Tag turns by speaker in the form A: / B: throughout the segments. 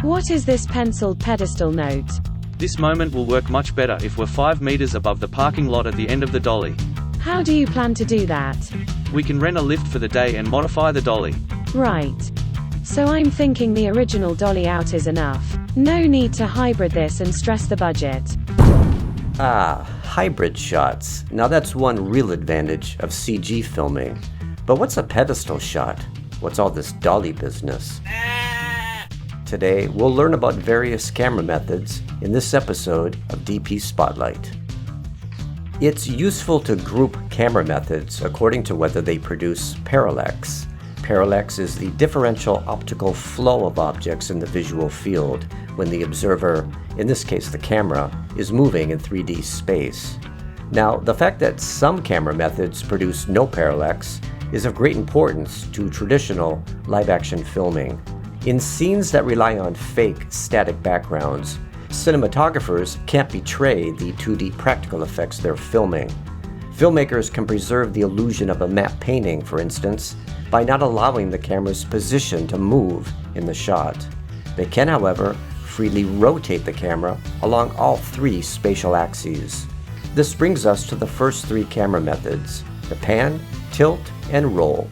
A: What is this penciled pedestal note?
B: This moment will work much better if we're 5 meters above the parking lot at the end of the dolly.
A: How do you plan to do that?
B: We can rent a lift for the day and modify the dolly.
A: Right. So I'm thinking the original dolly out is enough. No need to hybrid this and stress the budget.
C: Hybrid shots. Now that's one real advantage of CG filming. But what's a pedestal shot? What's all this dolly business? Today, we'll learn about various camera methods in this episode of DP Spotlight. It's useful to group camera methods according to whether they produce parallax. Parallax is the differential optical flow of objects in the visual field when the observer, in this case the camera, is moving in 3D space. Now, the fact that some camera methods produce no parallax is of great importance to traditional live-action filming. In scenes that rely on fake, static backgrounds, cinematographers can't betray the 2D practical effects they're filming. Filmmakers can preserve the illusion of a matte painting, for instance, by not allowing the camera's position to move in the shot. They can, however, freely rotate the camera along all 3 spatial axes. This brings us to the first 3 camera methods: the pan, tilt, and roll.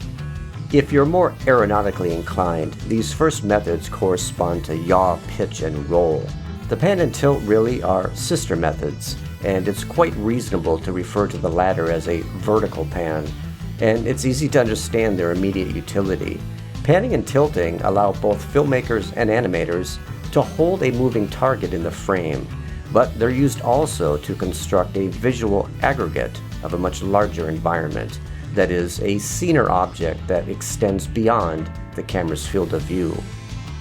C: If you're more aeronautically inclined, these first methods correspond to yaw, pitch, and roll. The pan and tilt really are sister methods, and it's quite reasonable to refer to the latter as a vertical pan, and it's easy to understand their immediate utility. Panning and tilting allow both filmmakers and animators to hold a moving target in the frame, but they're used also to construct a visual aggregate of a much larger environment, that is, a scene or object that extends beyond the camera's field of view.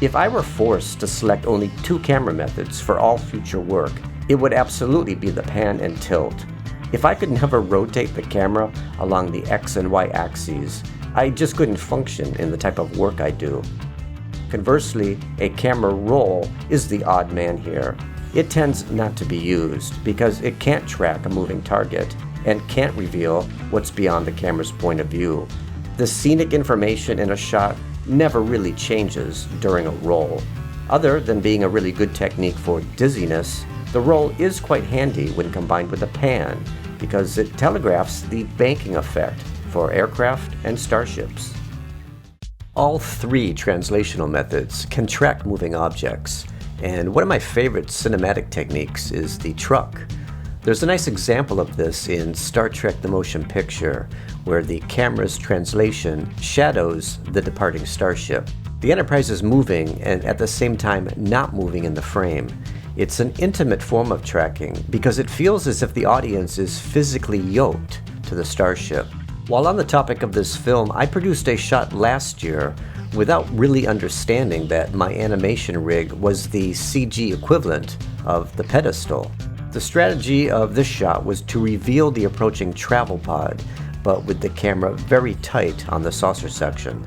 C: If I were forced to select only 2 camera methods for all future work, it would absolutely be the pan and tilt. If I could never rotate the camera along the X and Y axes, I just couldn't function in the type of work I do. Conversely, a camera roll is the odd man here. It tends not to be used because it can't track a moving target and can't reveal what's beyond the camera's point of view. The scenic information in a shot never really changes during a roll. Other than being a really good technique for dizziness, the roll is quite handy when combined with a pan because it telegraphs the banking effect for aircraft and starships. All 3 translational methods can track moving objects, and one of my favorite cinematic techniques is the truck. There's a nice example of this in Star Trek: The Motion Picture, where the camera's translation shadows the departing starship. The Enterprise is moving and at the same time not moving in the frame. It's an intimate form of tracking because it feels as if the audience is physically yoked to the starship. While on the topic of this film, I produced a shot last year without really understanding that my animation rig was the CG equivalent of the pedestal. The strategy of this shot was to reveal the approaching travel pod, but with the camera very tight on the saucer section.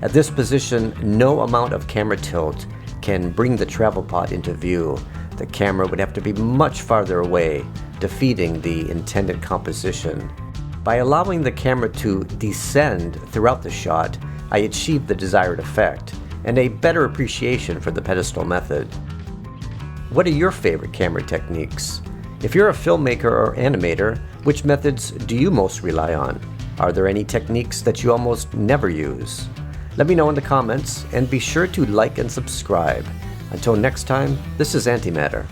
C: At this position, no amount of camera tilt can bring the travel pod into view. The camera would have to be much farther away, defeating the intended composition. By allowing the camera to descend throughout the shot, I achieved the desired effect, and a better appreciation for the pedestal method. What are your favorite camera techniques? If you're a filmmaker or animator, which methods do you most rely on? Are there any techniques that you almost never use? Let me know in the comments, and be sure to like and subscribe. Until next time, this is Antimatter.